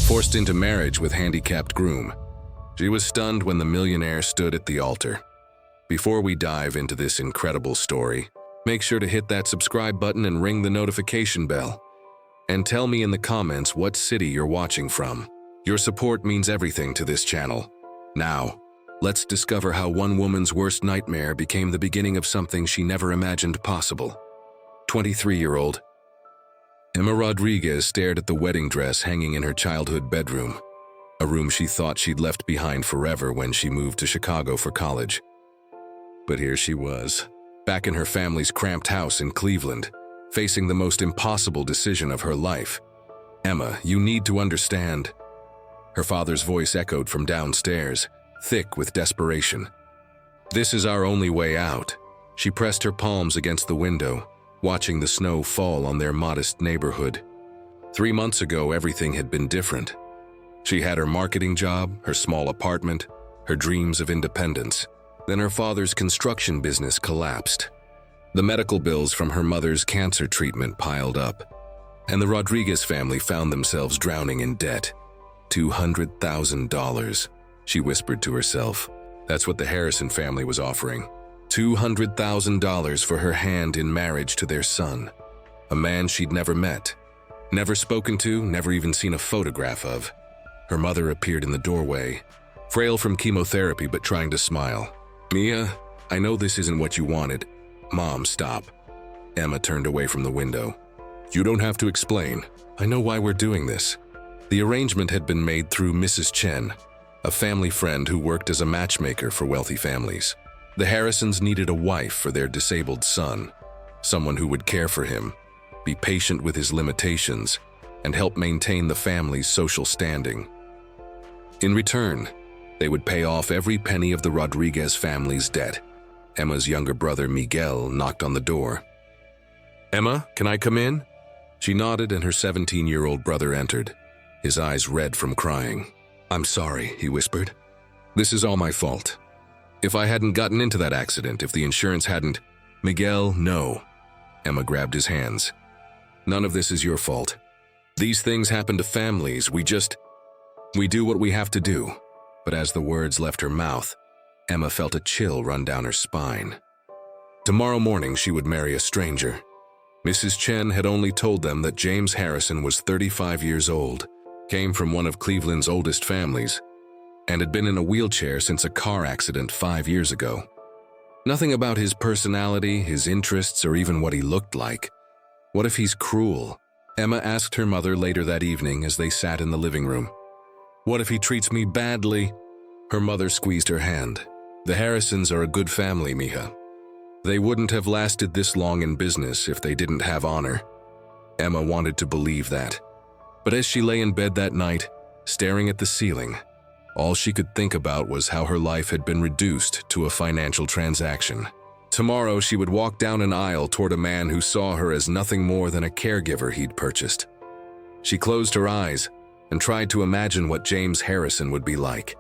Forced into marriage with Handicapped Groom. She was stunned when the millionaire stood at the altar. Before we dive into this incredible story, make sure to hit that subscribe button and ring the notification bell. And tell me in the comments what city you're watching from. Your support means everything to this channel. Now, let's discover how one woman's worst nightmare became the beginning of something she never imagined possible. 23-year-old Emma Rodriguez stared at the wedding dress hanging in her childhood bedroom, a room she thought she'd left behind forever when she moved to Chicago for college. But here she was, back in her family's cramped house in Cleveland, facing the most impossible decision of her life. "Emma, you need to understand." Her father's voice echoed from downstairs, thick with desperation. "This is our only way out." She pressed her palms against the window, watching the snow fall on their modest neighborhood. 3 months ago, everything had been different. She had her marketing job, her small apartment, her dreams of independence. Then her father's construction business collapsed. The medical bills from her mother's cancer treatment piled up, and the Rodriguez family found themselves drowning in debt. $200,000, she whispered to herself. That's what the Harrison family was offering. $200,000 for her hand in marriage to their son, a man she'd never met, never spoken to, never even seen a photograph of. Her mother appeared in the doorway, frail from chemotherapy but trying to smile. "Mia, I know this isn't what you wanted." "Mom, stop." Emma turned away from the window. "You don't have to explain. I know why we're doing this." The arrangement had been made through Mrs. Chen, a family friend who worked as a matchmaker for wealthy families. The Harrisons needed a wife for their disabled son, someone who would care for him, be patient with his limitations, and help maintain the family's social standing. In return, they would pay off every penny of the Rodriguez family's debt. Emma's younger brother, Miguel, knocked on the door. "Emma, can I come in?" She nodded and her 17-year-old brother entered, his eyes red from crying. "I'm sorry," he whispered. "This is all my fault. If I hadn't gotten into that accident, if the insurance hadn't—" "Miguel, no." Emma grabbed his hands. "None of this is your fault. These things happen to families. We do what we have to do." But as the words left her mouth, Emma felt a chill run down her spine. Tomorrow morning she would marry a stranger. Mrs. Chen had only told them that James Harrison was 35 years old, came from one of Cleveland's oldest families, and had been in a wheelchair since a car accident 5 years ago. Nothing about his personality, his interests, or even what he looked like. What if he's cruel? Emma asked her mother later that evening as they sat in the living room. "What if he treats me badly?" Her mother squeezed her hand. "The Harrisons are a good family, Mija. They wouldn't have lasted this long in business if they didn't have honor." Emma wanted to believe that. But as she lay in bed that night, staring at the ceiling, all she could think about was how her life had been reduced to a financial transaction. Tomorrow she would walk down an aisle toward a man who saw her as nothing more than a caregiver he'd purchased. She closed her eyes and tried to imagine what James Harrison would be like.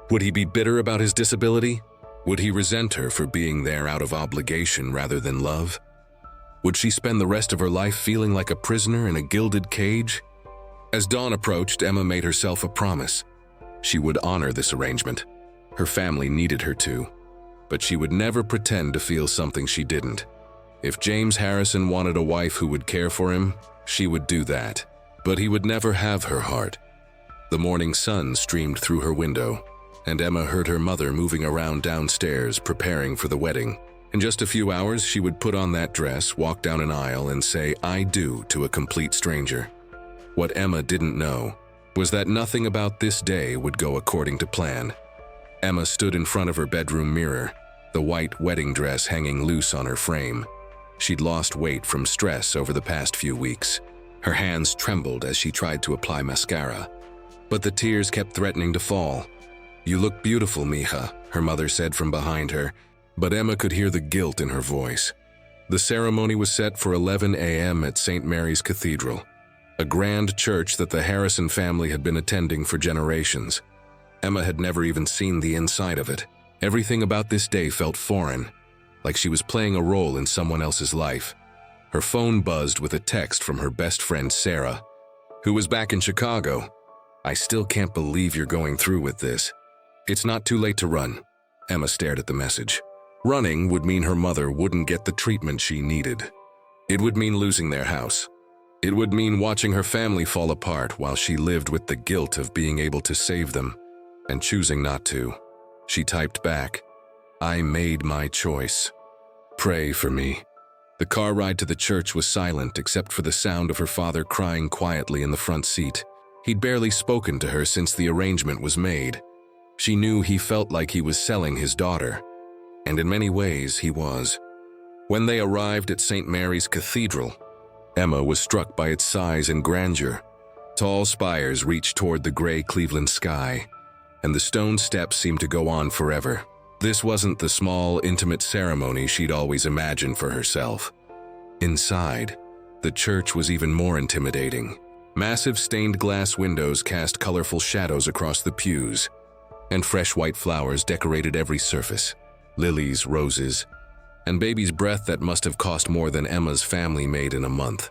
Would he be bitter about his disability? Would he resent her for being there out of obligation rather than love? Would she spend the rest of her life feeling like a prisoner in a gilded cage? As dawn approached, Emma made herself a promise. She would honor this arrangement. Her family needed her to, but she would never pretend to feel something she didn't. If James Harrison wanted a wife who would care for him, she would do that. But he would never have her heart. The morning sun streamed through her window, and Emma heard her mother moving around downstairs, preparing for the wedding. In just a few hours, she would put on that dress, walk down an aisle, and say "I do" to a complete stranger. What Emma didn't know was that nothing about this day would go according to plan. Emma stood in front of her bedroom mirror, the white wedding dress hanging loose on her frame. She'd lost weight from stress over the past few weeks. Her hands trembled as she tried to apply mascara, but the tears kept threatening to fall. "You look beautiful, Mija," her mother said from behind her, but Emma could hear the guilt in her voice. The ceremony was set for 11 a.m. at St. Mary's Cathedral, a grand church that the Harrison family had been attending for generations. Emma had never even seen the inside of it. Everything about this day felt foreign, like she was playing a role in someone else's life. Her phone buzzed with a text from her best friend Sarah, who was back in Chicago. I still can't believe you're going through with this. It's not too late to run. Emma stared at the message. Running would mean her mother wouldn't get the treatment she needed. It would mean losing their house. It would mean watching her family fall apart while she lived with the guilt of being able to save them and choosing not to. She typed back, I made my choice. Pray for me. The car ride to the church was silent except for the sound of her father crying quietly in the front seat. He'd barely spoken to her since the arrangement was made. She knew he felt like he was selling his daughter, and in many ways he was. When they arrived at St. Mary's Cathedral, Emma was struck by its size and grandeur. Tall spires reached toward the gray Cleveland sky, and the stone steps seemed to go on forever. This wasn't the small, intimate ceremony she'd always imagined for herself. Inside, the church was even more intimidating. Massive stained glass windows cast colorful shadows across the pews, and fresh white flowers decorated every surface. Lilies, roses, and baby's breath that must have cost more than Emma's family made in a month.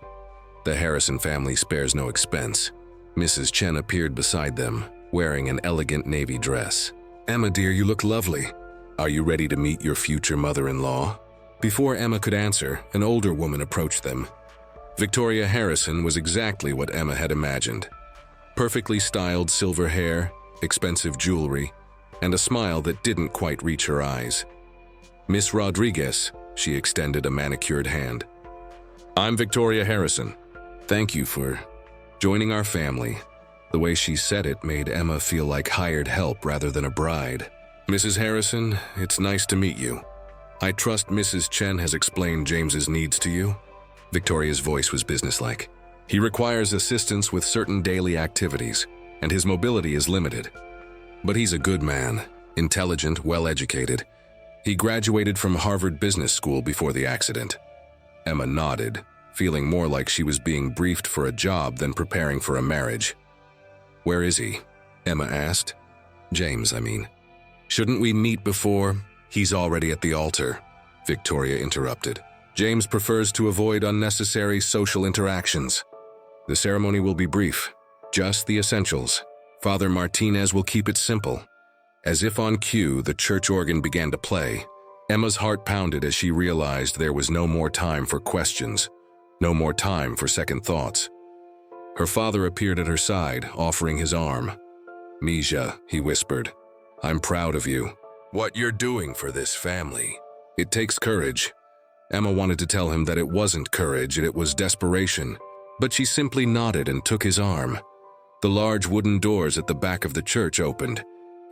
The Harrison family spares no expense. Mrs. Chen appeared beside them, wearing an elegant navy dress. Emma, dear, you look lovely. Are you ready to meet your future mother-in-law? Before Emma could answer, an older woman approached them. Victoria Harrison was exactly what Emma had imagined. Perfectly styled silver hair, expensive jewelry, and a smile that didn't quite reach her eyes. Miss Rodriguez, she extended a manicured hand. I'm Victoria Harrison. Thank you for joining our family. The way she said it made Emma feel like hired help rather than a bride. Mrs. Harrison, it's nice to meet you. I trust Mrs. Chen has explained James's needs to you? Victoria's voice was businesslike. He requires assistance with certain daily activities, and his mobility is limited. But he's a good man, intelligent, well-educated. He graduated from Harvard Business School before the accident. Emma nodded, feeling more like she was being briefed for a job than preparing for a marriage. Where is he? Emma asked. James, I mean. Shouldn't we meet before? He's already at the altar, Victoria interrupted. James prefers to avoid unnecessary social interactions. The ceremony will be brief, just the essentials. Father Martinez will keep it simple. As if on cue, the church organ began to play. Emma's heart pounded as she realized there was no more time for questions, no more time for second thoughts. Her father appeared at her side, offering his arm. Misha, he whispered, I'm proud of you. What you're doing for this family. It takes courage. Emma wanted to tell him that it wasn't courage, it was desperation, but she simply nodded and took his arm. The large wooden doors at the back of the church opened,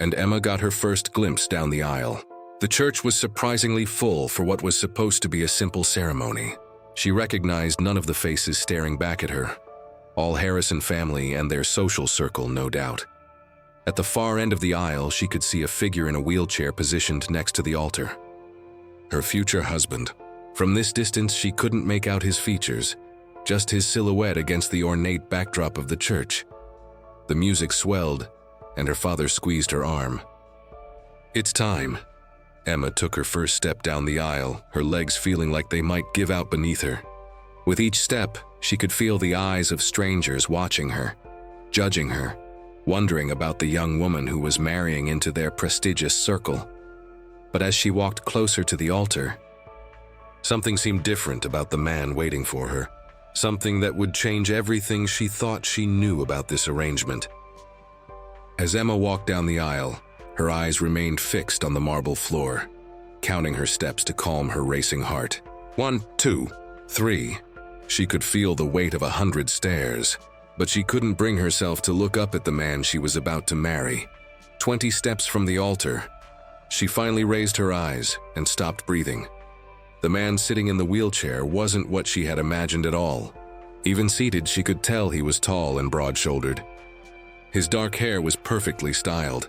and Emma got her first glimpse down the aisle. The church was surprisingly full for what was supposed to be a simple ceremony. She recognized none of the faces staring back at her. All Harrison family and their social circle, no doubt. At the far end of the aisle, she could see a figure in a wheelchair positioned next to the altar. Her future husband. From this distance, she couldn't make out his features, just his silhouette against the ornate backdrop of the church. The music swelled, and her father squeezed her arm. It's time. Emma took her first step down the aisle, her legs feeling like they might give out beneath her. With each step, she could feel the eyes of strangers watching her, judging her, wondering about the young woman who was marrying into their prestigious circle. But as she walked closer to the altar, something seemed different about the man waiting for her, something that would change everything she thought she knew about this arrangement. As Emma walked down the aisle, her eyes remained fixed on the marble floor, counting her steps to calm her racing heart. 1, 2, 3. She could feel the weight of 100 stairs, but she couldn't bring herself to look up at the man she was about to marry. 20 steps from the altar, she finally raised her eyes and stopped breathing. The man sitting in the wheelchair wasn't what she had imagined at all. Even seated, she could tell he was tall and broad-shouldered. His dark hair was perfectly styled,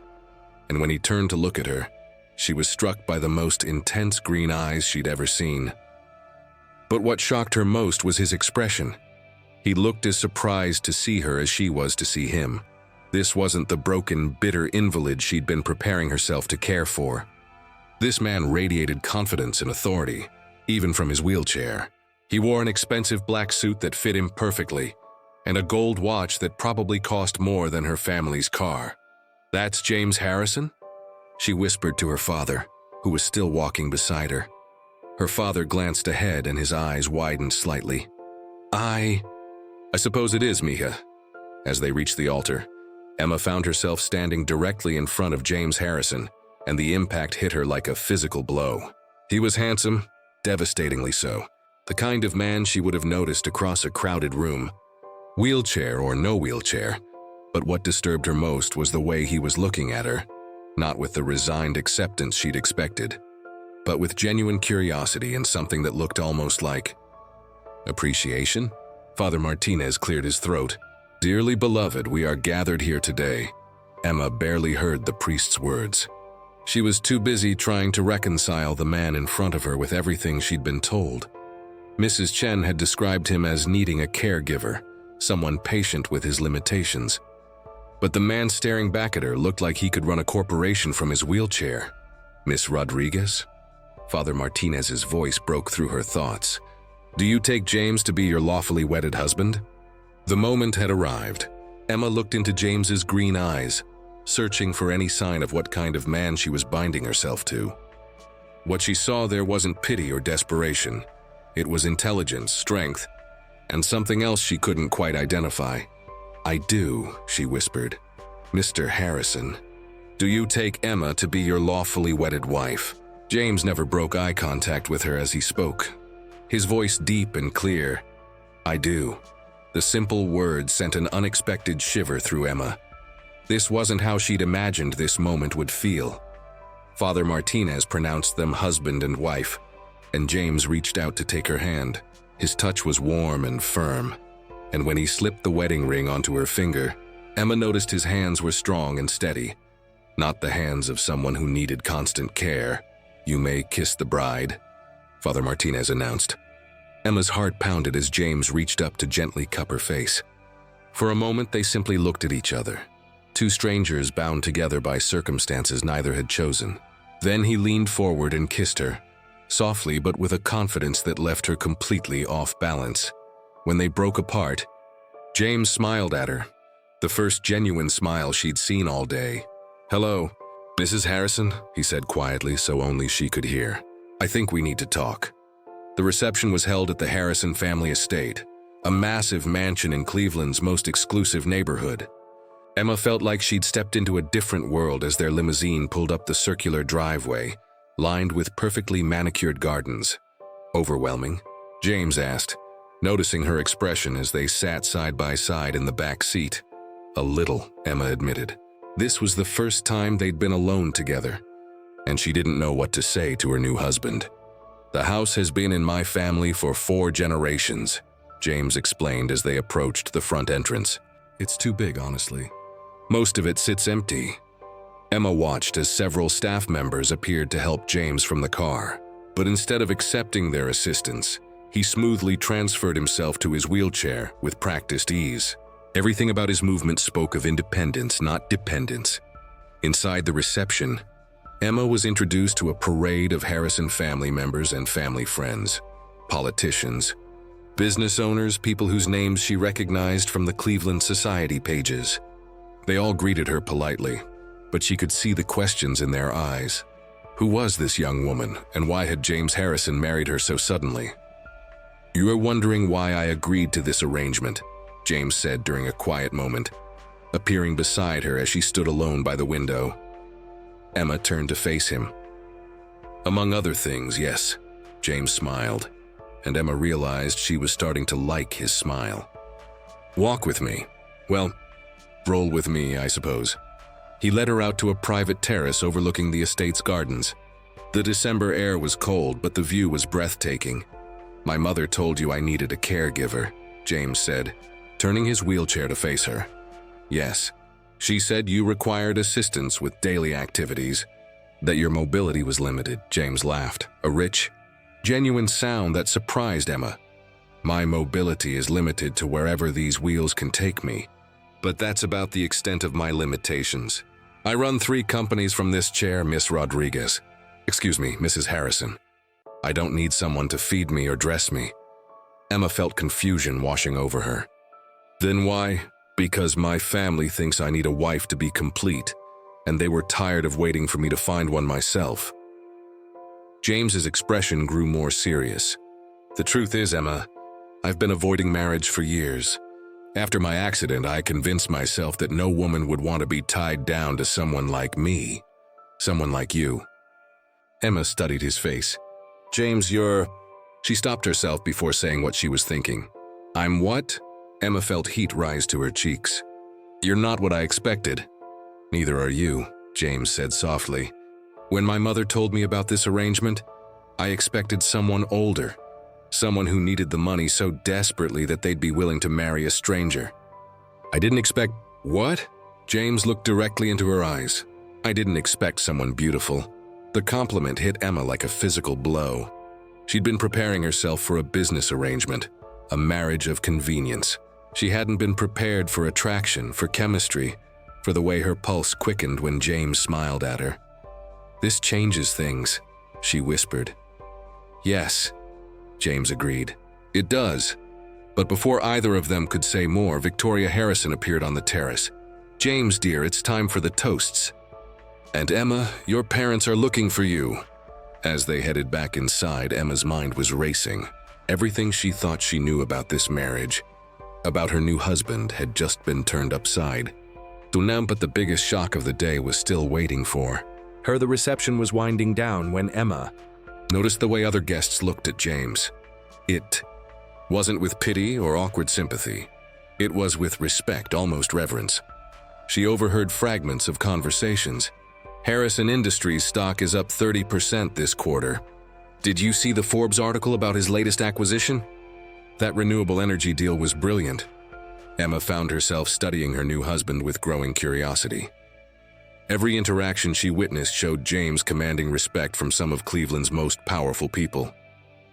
and when he turned to look at her, she was struck by the most intense green eyes she'd ever seen. But what shocked her most was his expression. He looked as surprised to see her as she was to see him. This wasn't the broken, bitter invalid she'd been preparing herself to care for. This man radiated confidence and authority, even from his wheelchair. He wore an expensive black suit that fit him perfectly, and a gold watch that probably cost more than her family's car. "That's James Harrison?" she whispered to her father, who was still walking beside her. Her father glanced ahead and his eyes widened slightly. I suppose it is, Mija." As they reached the altar, Emma found herself standing directly in front of James Harrison, and the impact hit her like a physical blow. He was handsome, devastatingly so, the kind of man she would have noticed across a crowded room. Wheelchair or no wheelchair, but what disturbed her most was the way he was looking at her, not with the resigned acceptance she'd expected, but with genuine curiosity and something that looked almost like appreciation. Father Martinez cleared his throat. "Dearly beloved, we are gathered here today." Emma barely heard the priest's words. She was too busy trying to reconcile the man in front of her with everything she'd been told. Mrs. Chen had described him as needing a caregiver, someone patient with his limitations. But the man staring back at her looked like he could run a corporation from his wheelchair. "Miss Rodriguez?" Father Martinez's voice broke through her thoughts. "Do you take James to be your lawfully wedded husband?" The moment had arrived. Emma looked into James's green eyes, searching for any sign of what kind of man she was binding herself to. What she saw there wasn't pity or desperation. It was intelligence, strength, and something else she couldn't quite identify. "I do," she whispered. "Mr. Harrison, do you take Emma to be your lawfully wedded wife?" James never broke eye contact with her as he spoke. His voice deep and clear. "I do." The simple words sent an unexpected shiver through Emma. This wasn't how she'd imagined this moment would feel. Father Martinez pronounced them husband and wife, and James reached out to take her hand. His touch was warm and firm, and when he slipped the wedding ring onto her finger, Emma noticed his hands were strong and steady, not the hands of someone who needed constant care. "You may kiss the bride," Father Martinez announced. Emma's heart pounded as James reached up to gently cup her face. For a moment, they simply looked at each other. Two strangers bound together by circumstances neither had chosen. Then he leaned forward and kissed her, softly but with a confidence that left her completely off balance. When they broke apart, James smiled at her, the first genuine smile she'd seen all day. "Hello, Mrs. Harrison," he said quietly so only she could hear. "I think we need to talk." The reception was held at the Harrison family estate, a massive mansion in Cleveland's most exclusive neighborhood. Emma felt like she'd stepped into a different world as their limousine pulled up the circular driveway, lined with perfectly manicured gardens. "Overwhelming?" James asked, noticing her expression as they sat side by side in the back seat. "A little," Emma admitted. This was the first time they'd been alone together, and she didn't know what to say to her new husband. "The house has been in my family for 4 generations, James explained as they approached the front entrance. "It's too big, honestly. Most of it sits empty." Emma watched as several staff members appeared to help James from the car, but instead of accepting their assistance, he smoothly transferred himself to his wheelchair with practiced ease. Everything about his movement spoke of independence, not dependence. Inside the reception, Emma was introduced to a parade of Harrison family members and family friends, politicians, business owners, people whose names she recognized from the Cleveland Society pages. They all greeted her politely, but she could see the questions in their eyes. Who was this young woman, and why had James Harrison married her so suddenly? "You are wondering why I agreed to this arrangement," James said during a quiet moment, appearing beside her as she stood alone by the window. Emma turned to face him. "Among other things, yes," James smiled, and Emma realized she was starting to like his smile. "Walk with me. Well, roll with me, I suppose." He led her out to a private terrace overlooking the estate's gardens. The December air was cold, but the view was breathtaking. "My mother told you I needed a caregiver," James said, turning his wheelchair to face her. "Yes. She said you required assistance with daily activities, that your mobility was limited," James laughed, a rich, genuine sound that surprised Emma. "My mobility is limited to wherever these wheels can take me, but that's about the extent of my limitations. I run 3 companies from this chair, Miss Rodriguez. Excuse me, Mrs. Harrison. I don't need someone to feed me or dress me." Emma felt confusion washing over her. Then why? Because my family thinks I need a wife to be complete, and they were tired of waiting for me to find one myself. James's expression grew more serious. The truth is, Emma, I've been avoiding marriage for years. After my accident, I convinced myself that no woman would want to be tied down to someone like me. Someone like you. Emma studied his face. James, you're… She stopped herself before saying what she was thinking. I'm what? Emma felt heat rise to her cheeks. You're not what I expected. Neither are you, James said softly. When my mother told me about this arrangement, I expected someone older. Someone who needed the money so desperately that they'd be willing to marry a stranger. I didn't expect… What? James looked directly into her eyes. I didn't expect someone beautiful. The compliment hit Emma like a physical blow. She'd been preparing herself for a business arrangement, a marriage of convenience. She hadn't been prepared for attraction, for chemistry, for the way her pulse quickened when James smiled at her. This changes things, she whispered. Yes, James agreed. It does. But before either of them could say more, Victoria Harrison appeared on the terrace. James, dear, it's time for the toasts. And Emma, your parents are looking for you. As they headed back inside, Emma's mind was racing. Everything she thought she knew about this marriage, about her new husband, had just been turned upside. But the biggest shock of the day was still waiting for her. The reception was winding down when Emma noticed the way other guests looked at James. It wasn't with pity or awkward sympathy. It was with respect, almost reverence. She overheard fragments of conversations. Harrison Industries stock is up 30% this quarter. Did you see the Forbes article about his latest acquisition? That renewable energy deal was brilliant. Emma found herself studying her new husband with growing curiosity. Every interaction she witnessed showed James commanding respect from some of Cleveland's most powerful people.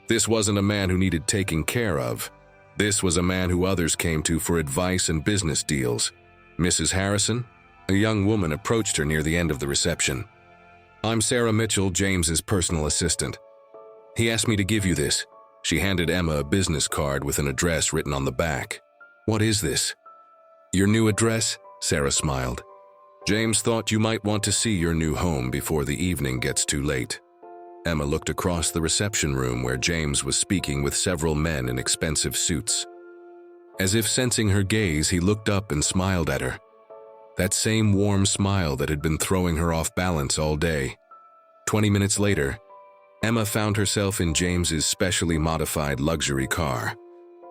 This wasn't a man who needed taking care of. This was a man who others came to for advice and business deals. Mrs. Harrison, a young woman, approached her near the end of the reception. I'm Sarah Mitchell, James's personal assistant. He asked me to give you this. She handed Emma a business card with an address written on the back. What is this? Your new address? Sarah smiled. James thought you might want to see your new home before the evening gets too late. Emma looked across the reception room where James was speaking with several men in expensive suits. As if sensing her gaze, he looked up and smiled at her. That same warm smile that had been throwing her off balance all day. 20 minutes later, Emma found herself in James's specially modified luxury car,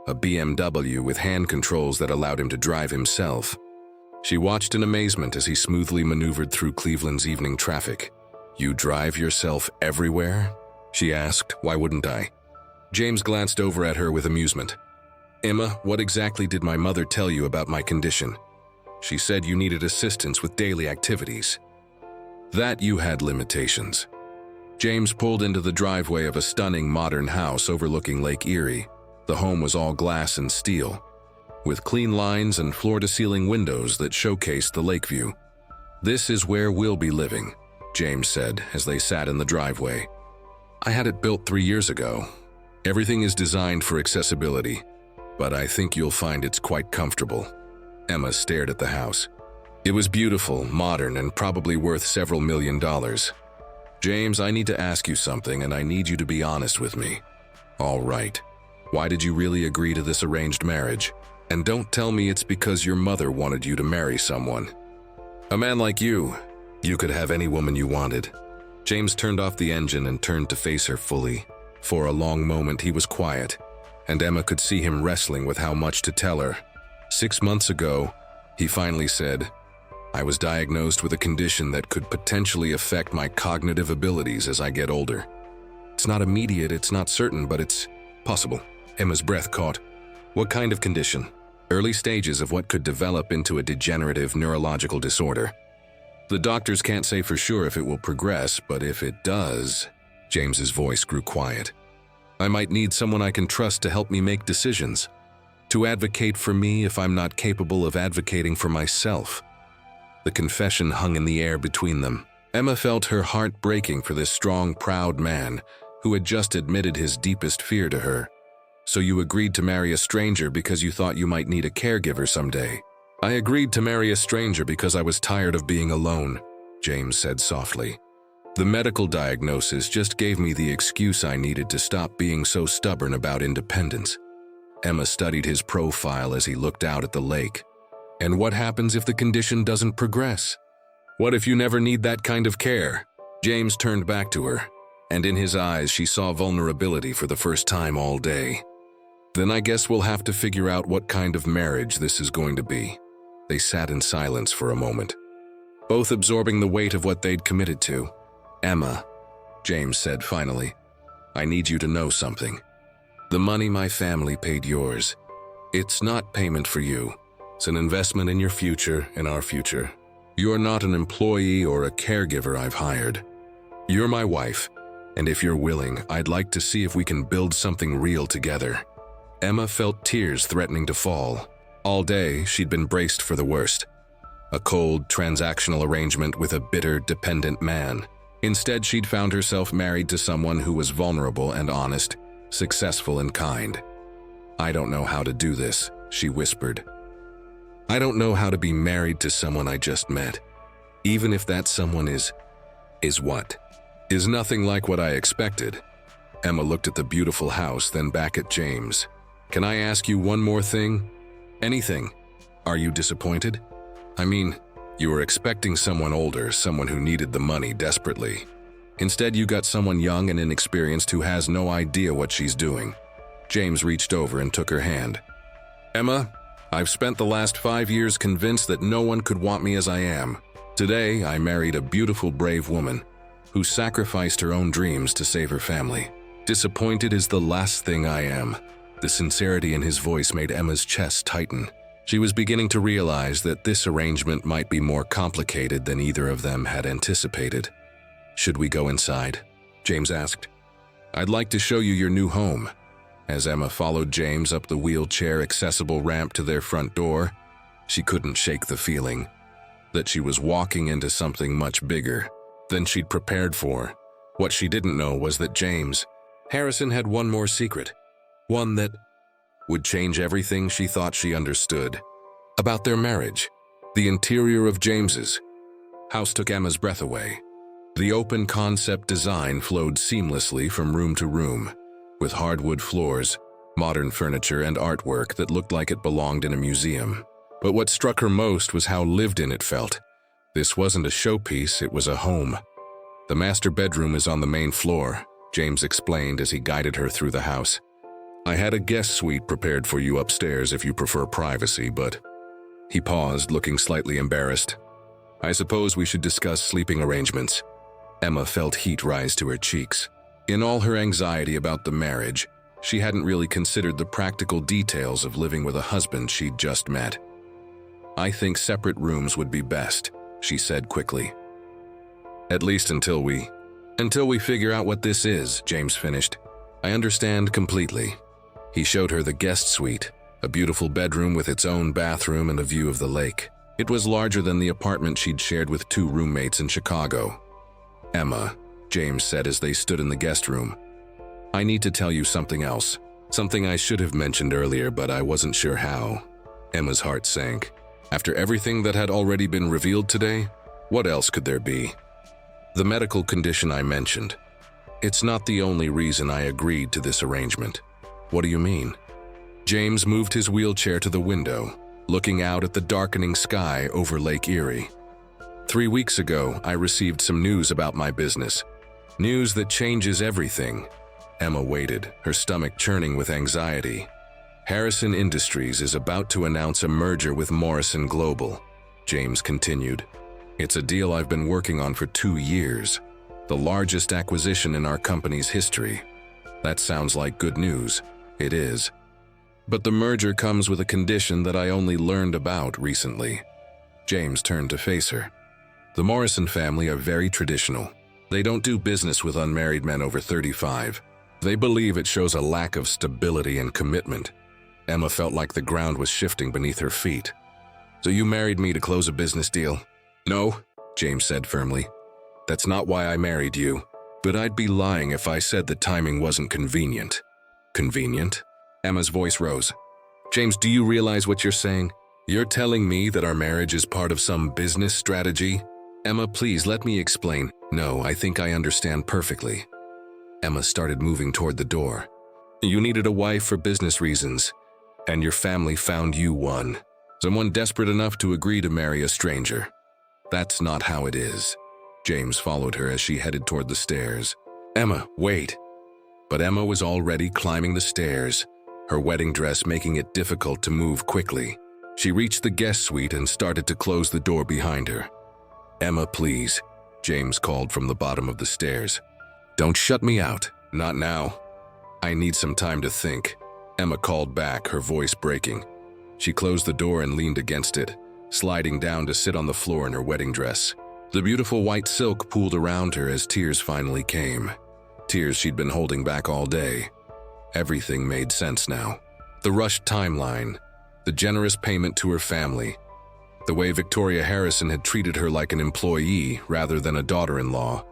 a BMW with hand controls that allowed him to drive himself. She watched in amazement as he smoothly maneuvered through Cleveland's evening traffic. You drive yourself everywhere? She asked. Why wouldn't I? James glanced over at her with amusement. Emma, what exactly did my mother tell you about my condition? She said you needed assistance with daily activities. That you had limitations. James pulled into the driveway of a stunning modern house overlooking Lake Erie. The home was all glass and steel, with clean lines and floor-to-ceiling windows that showcased the lake view. This is where we'll be living, James said as they sat in the driveway. I had it built 3 years ago. Everything is designed for accessibility, but I think you'll find it's quite comfortable. Emma stared at the house. It was beautiful, modern, and probably worth several $1 million. James, I need to ask you something, and I need you to be honest with me. All right. Why did you really agree to this arranged marriage? And don't tell me it's because your mother wanted you to marry someone. A man like you could have any woman you wanted. James turned off the engine and turned to face her fully. For a long moment he was quiet, and Emma could see him wrestling with how much to tell her. 6 months ago, he finally said, I was diagnosed with a condition that could potentially affect my cognitive abilities as I get older. It's not immediate, it's not certain, but it's possible. Emma's breath caught. What kind of condition? Early stages of what could develop into a degenerative neurological disorder. The doctors can't say for sure if it will progress, but if it does… James's voice grew quiet. I might need someone I can trust to help me make decisions, to advocate for me if I'm not capable of advocating for myself. The confession hung in the air between them. Emma felt her heart breaking for this strong, proud man who had just admitted his deepest fear to her. So you agreed to marry a stranger because you thought you might need a caregiver someday. I agreed to marry a stranger because I was tired of being alone, James said softly. The medical diagnosis just gave me the excuse I needed to stop being so stubborn about independence. Emma studied his profile as he looked out at the lake. And what happens if the condition doesn't progress? What if you never need that kind of care? James turned back to her, and in his eyes she saw vulnerability for the first time all day. Then I guess we'll have to figure out what kind of marriage this is going to be. They sat in silence for a moment, both absorbing the weight of what they'd committed to. Emma, James said finally, I need you to know something. The money my family paid yours, it's not payment for you. It's an investment in your future and our future. You're not an employee or a caregiver I've hired. You're my wife, and if you're willing, I'd like to see if we can build something real together. Emma felt tears threatening to fall. All day, she'd been braced for the worst. A cold, transactional arrangement with a bitter, dependent man. Instead, she'd found herself married to someone who was vulnerable and honest, successful and kind. I don't know how to do this, she whispered. I don't know how to be married to someone I just met. Even if that someone is what? Is nothing like what I expected. Emma looked at the beautiful house, then back at James. Can I ask you one more thing? Anything. Are you disappointed? I mean, you were expecting someone older, someone who needed the money desperately. Instead, you got someone young and inexperienced who has no idea what she's doing. James reached over and took her hand. Emma, I've spent the last 5 years convinced that no one could want me as I am. Today, I married a beautiful, brave woman who sacrificed her own dreams to save her family. Disappointed is the last thing I am. The sincerity in his voice made Emma's chest tighten. She was beginning to realize that this arrangement might be more complicated than either of them had anticipated. Should we go inside? James asked. I'd like to show you your new home. As Emma followed James up the wheelchair-accessible ramp to their front door, she couldn't shake the feeling that she was walking into something much bigger than she'd prepared for. What she didn't know was that Harrison had one more secret, one that would change everything she thought she understood about their marriage. The interior of James's house took Emma's breath away. The open concept design flowed seamlessly from room to room, with hardwood floors, modern furniture, and artwork that looked like it belonged in a museum. But what struck her most was how lived in it felt. This wasn't a showpiece, it was a home. The master bedroom is on the main floor, James explained as he guided her through the house. I had a guest suite prepared for you upstairs if you prefer privacy, but... He paused, looking slightly embarrassed. I suppose we should discuss sleeping arrangements. Emma felt heat rise to her cheeks. In all her anxiety about the marriage, she hadn't really considered the practical details of living with a husband she'd just met. I think separate rooms would be best, she said quickly. At least until we figure out what this is, James finished. I understand completely. He showed her the guest suite, a beautiful bedroom with its own bathroom and a view of the lake. It was larger than the apartment she'd shared with 2 roommates in Chicago. Emma, James said as they stood in the guest room. I need to tell you something else. Something I should have mentioned earlier, but I wasn't sure how. Emma's heart sank. After everything that had already been revealed today, what else could there be? The medical condition I mentioned. It's not the only reason I agreed to this arrangement. What do you mean? James moved his wheelchair to the window, looking out at the darkening sky over Lake Erie. 3 weeks ago, I received some news about my business. News that changes everything. Emma waited, her stomach churning with anxiety. Harrison Industries is about to announce a merger with Morrison Global, James continued. It's a deal I've been working on for 2 years, the largest acquisition in our company's history. That sounds like good news. It is. But the merger comes with a condition that I only learned about recently. James turned to face her. The Morrison family are very traditional. They don't do business with unmarried men over 35. They believe it shows a lack of stability and commitment. Emma felt like the ground was shifting beneath her feet. So you married me to close a business deal? No, James said firmly. That's not why I married you. But I'd be lying if I said the timing wasn't convenient. Convenient? Emma's voice rose. James, do you realize what you're saying? You're telling me that our marriage is part of some business strategy? Emma, please let me explain. No, I think I understand perfectly. Emma started moving toward the door. You needed a wife for business reasons, and your family found you one. Someone desperate enough to agree to marry a stranger. That's not how it is. James followed her as she headed toward the stairs. Emma, wait. But Emma was already climbing the stairs, her wedding dress making it difficult to move quickly. She reached the guest suite and started to close the door behind her. Emma, please, James called from the bottom of the stairs. Don't shut me out. Not now. I need some time to think. Emma called back, her voice breaking. She closed the door and leaned against it, sliding down to sit on the floor in her wedding dress. The beautiful white silk pooled around her as tears finally came. Tears she'd been holding back all day. Everything made sense now. The rushed timeline, the generous payment to her family, the way Victoria Harrison had treated her like an employee rather than a daughter-in-law.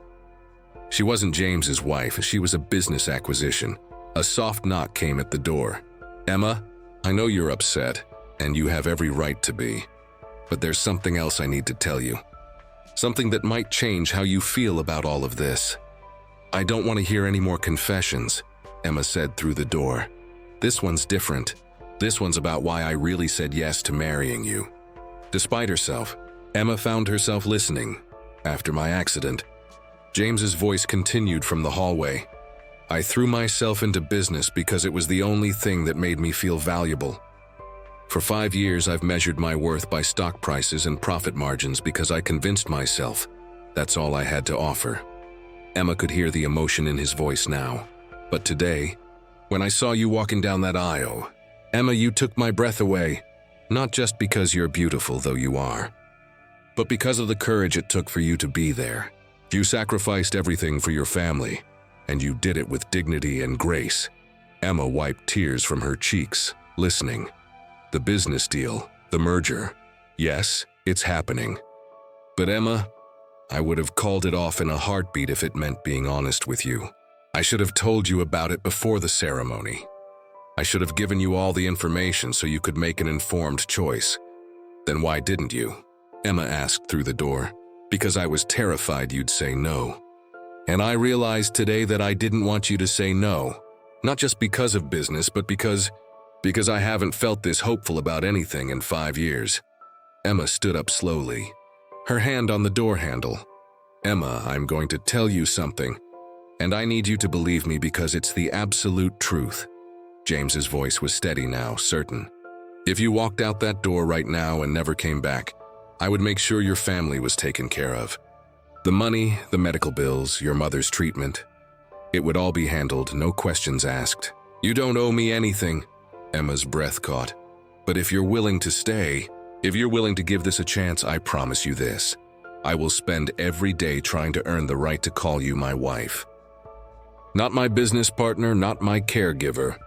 She wasn't James's wife, she was a business acquisition. A soft knock came at the door. Emma, I know you're upset, and you have every right to be. But there's something else I need to tell you. Something that might change how you feel about all of this. I don't want to hear any more confessions, Emma said through the door. This one's different. This one's about why I really said yes to marrying you. Despite herself, Emma found herself listening. After my accident, James's voice continued from the hallway. I threw myself into business because it was the only thing that made me feel valuable. For 5 years, I've measured my worth by stock prices and profit margins because I convinced myself that's all I had to offer. Emma could hear the emotion in his voice now. But today, when I saw you walking down that aisle, Emma, you took my breath away. Not just because you're beautiful, though you are, but because of the courage it took for you to be there. You sacrificed everything for your family, and you did it with dignity and grace. Emma wiped tears from her cheeks, listening. The business deal, the merger. Yes, it's happening. But Emma, I would have called it off in a heartbeat if it meant being honest with you. I should have told you about it before the ceremony. I should have given you all the information so you could make an informed choice. Then why didn't you? Emma asked through the door. Because I was terrified you'd say no. And I realized today that I didn't want you to say no. Not just because of business, but because I haven't felt this hopeful about anything in 5 years. Emma stood up slowly, her hand on the door handle. Emma, I'm going to tell you something, and I need you to believe me because it's the absolute truth. James's voice was steady now, certain. If you walked out that door right now and never came back, I would make sure your family was taken care of. The money, the medical bills, your mother's treatment. It would all be handled, no questions asked. You don't owe me anything. Emma's breath caught. But if you're willing to stay, if you're willing to give this a chance, I promise you this. I will spend every day trying to earn the right to call you my wife. Not my business partner, not my caregiver,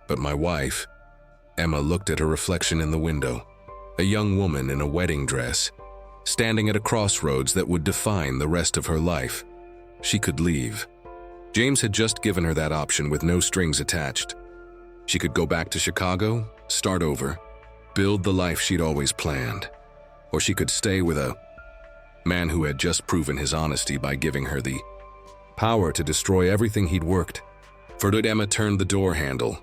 but my wife. Emma looked at her reflection in the window. A young woman in a wedding dress, standing at a crossroads that would define the rest of her life. She could leave. James had just given her that option with no strings attached. She could go back to Chicago, start over, build the life she'd always planned. Or she could stay with a man who had just proven his honesty by giving her the power to destroy everything he'd worked. For Emma turned the door handle.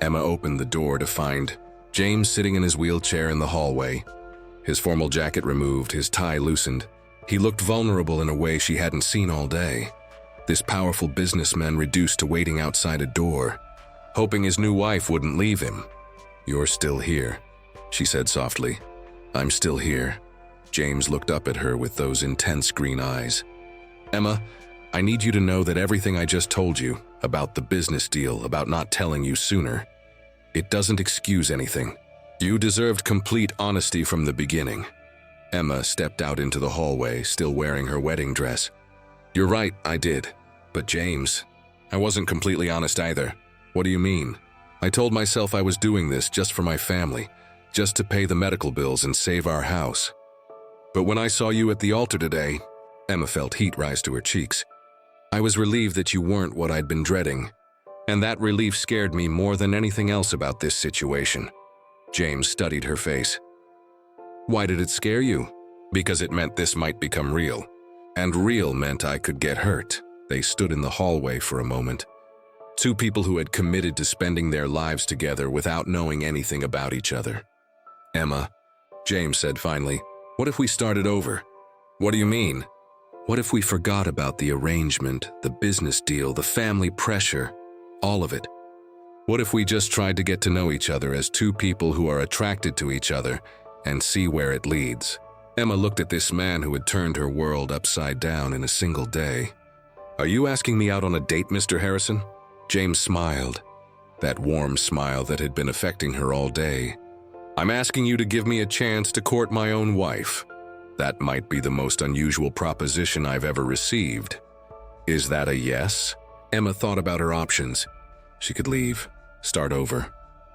Emma opened the door to find James sitting in his wheelchair in the hallway, his formal jacket removed, his tie loosened. He looked vulnerable in a way she hadn't seen all day. This powerful businessman reduced to waiting outside a door, hoping his new wife wouldn't leave him. You're still here, she said softly. I'm still here. James looked up at her with those intense green eyes. Emma, I need you to know that everything I just told you, about the business deal, about not telling you sooner, it doesn't excuse anything. You deserved complete honesty from the beginning. Emma stepped out into the hallway, still wearing her wedding dress. You're right, I did. But James, I wasn't completely honest either. What do you mean? I told myself I was doing this just for my family, just to pay the medical bills and save our house. But when I saw you at the altar today, Emma felt heat rise to her cheeks. I was relieved that you weren't what I'd been dreading. And that relief scared me more than anything else about this situation. James studied her face. Why did it scare you? Because it meant this might become real. And real meant I could get hurt. They stood in the hallway for a moment. Two people who had committed to spending their lives together without knowing anything about each other. Emma, James said finally, what if we started over? What do you mean? What if we forgot about the arrangement, the business deal, the family pressure, all of it? What if we just tried to get to know each other as two people who are attracted to each other and see where it leads? Emma looked at this man who had turned her world upside down in a single day. Are you asking me out on a date, Mr. Harrison? James smiled, that warm smile that had been affecting her all day. I'm asking you to give me a chance to court my own wife. That might be the most unusual proposition I've ever received. Is that a yes? Emma thought about her options. She could leave, start over,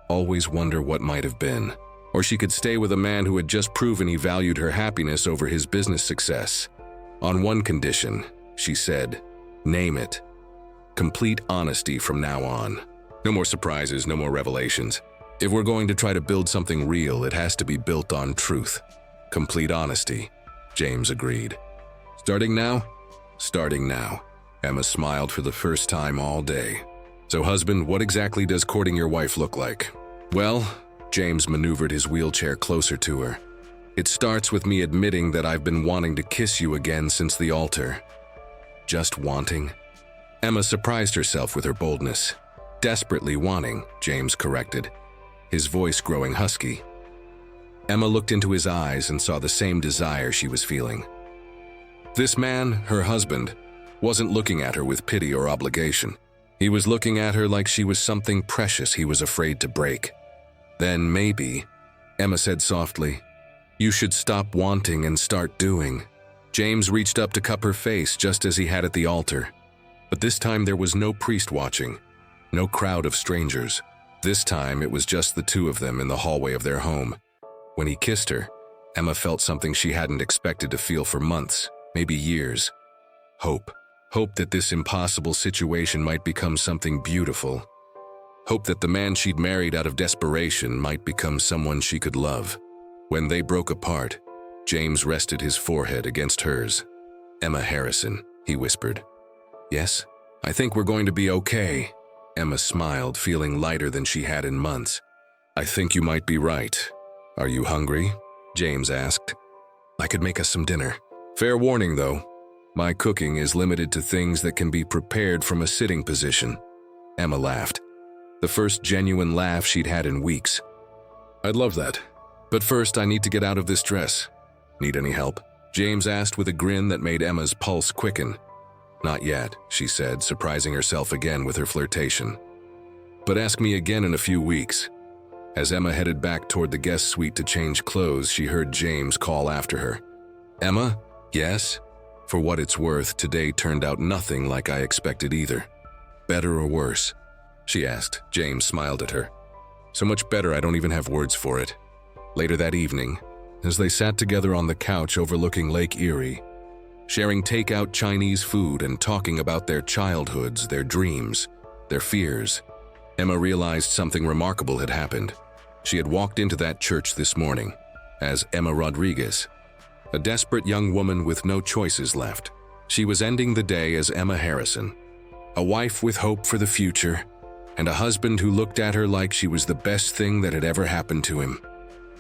always wonder what might have been. Or she could stay with a man who had just proven he valued her happiness over his business success. On one condition, she said, name it. Complete honesty from now on. No more surprises, no more revelations. If we're going to try to build something real, it has to be built on truth. Complete honesty, James agreed. Starting now? Starting now. Emma smiled for the first time all day. So husband, what exactly does courting your wife look like? Well, James maneuvered his wheelchair closer to her. It starts with me admitting that I've been wanting to kiss you again since the altar. Just wanting? Emma surprised herself with her boldness. Desperately wanting, James corrected, his voice growing husky. Emma looked into his eyes and saw the same desire she was feeling. This man, her husband, wasn't looking at her with pity or obligation. He was looking at her like she was something precious he was afraid to break. Then maybe, Emma said softly, you should stop wanting and start doing. James reached up to cup her face just as he had at the altar. But this time there was no priest watching, no crowd of strangers. This time it was just the two of them in the hallway of their home. When he kissed her, Emma felt something she hadn't expected to feel for months, maybe years. Hope. Hope that this impossible situation might become something beautiful. Hope that the man she'd married out of desperation might become someone she could love. When they broke apart, James rested his forehead against hers. Emma Harrison, he whispered. Yes, I think we're going to be okay. Emma smiled, feeling lighter than she had in months. I think you might be right. Are you hungry? James asked. I could make us some dinner. Fair warning, though. My cooking is limited to things that can be prepared from a sitting position. Emma laughed. The first genuine laugh she'd had in weeks. I'd love that. But first, I need to get out of this dress. Need any help? James asked with a grin that made Emma's pulse quicken. Not yet, she said, surprising herself again with her flirtation. But ask me again in a few weeks. As Emma headed back toward the guest suite to change clothes, she heard James call after her. Emma? Yes? For what it's worth, today turned out nothing like I expected either. Better or worse? She asked. James smiled at her. So much better I don't even have words for it. Later that evening, as they sat together on the couch overlooking Lake Erie, sharing takeout Chinese food and talking about their childhoods, their dreams, their fears, Emma realized something remarkable had happened. She had walked into that church this morning as Emma Rodriguez, a desperate young woman with no choices left. She was ending the day as Emma Harrison, a wife with hope for the future, and a husband who looked at her like she was the best thing that had ever happened to him.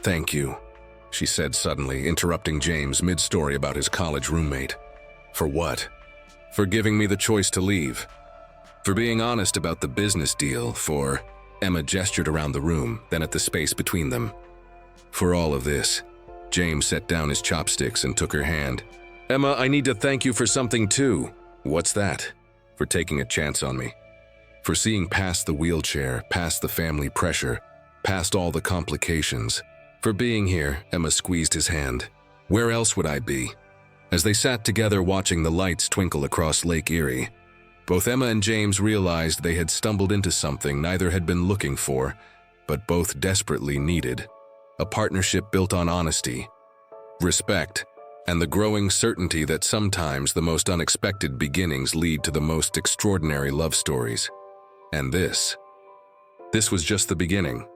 Thank you, she said suddenly, interrupting James mid-story about his college roommate. For what? For giving me the choice to leave. For being honest about the business deal, for... Emma gestured around the room, then at the space between them. For all of this. James set down his chopsticks and took her hand. Emma, I need to thank you for something too. What's that? For taking a chance on me. For seeing past the wheelchair, past the family pressure, past all the complications. For being here, Emma squeezed his hand. Where else would I be? As they sat together watching the lights twinkle across Lake Erie, both Emma and James realized they had stumbled into something neither had been looking for, but both desperately needed. A partnership built on honesty, respect, and the growing certainty that sometimes the most unexpected beginnings lead to the most extraordinary love stories. And this was just the beginning.